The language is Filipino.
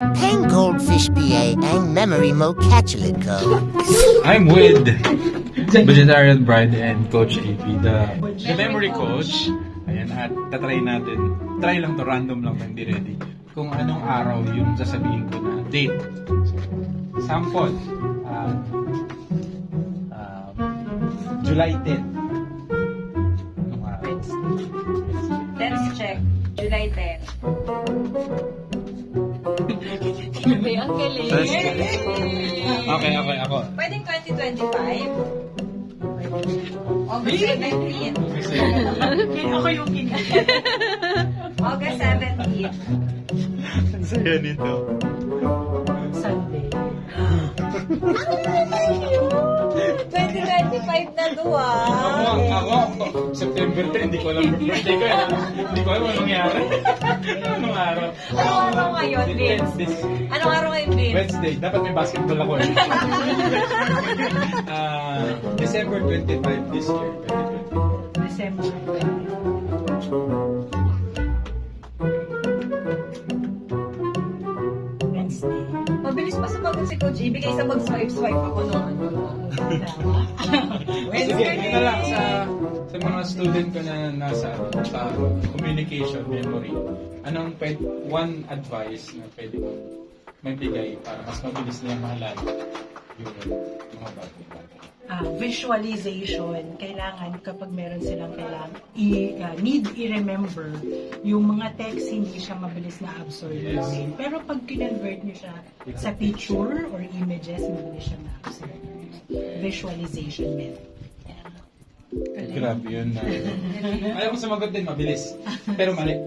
Peng Goldfish BA ang Memory Mo Catchulit ko. I'm with Vegetarian Bride and Coach AP, the memory coach. Ayan, at tatry natin. Try lang to, random lang, hindi ready. Kung anong araw yung sasabihin ko na date. So, sample. July 10. Anong araw? Let's check. July 10. Ang galing. Okay, ako. Pwedeng 2025. August 17. Ako yung kini. August 17. Ang saya nito. Sunday. 2025 na duwa. Ako, September 10, hindi ko alam birthday ko. Hindi ko alam anong nangyari. Anong araw? Anong araw ngayon, Vince? Anong araw ngayon, Vince? Wednesday. Dapat may basketball ako. December 25 this year, 2024. December. Wednesday. Mabilis pa sumagot si Coach Ibig kaysa mag-swipe ako nung ano. Sige, yun na lang sa mga student ko na nasa communication memory. Anong one advice na pwede mo magbigay para mas mabilis nilang maalala yung mga bagay-bagay? Visualization. Kailangan kapag meron silang kailangan need i-remember yung mga text, hindi siya mabilis na absorb namin. Pero pag kinonvert niyo siya sa picture or images, mabilis siya na absorb. Visualization method. Grabe yun. Ayaw ko sumagot din, mabilis. Pero mali.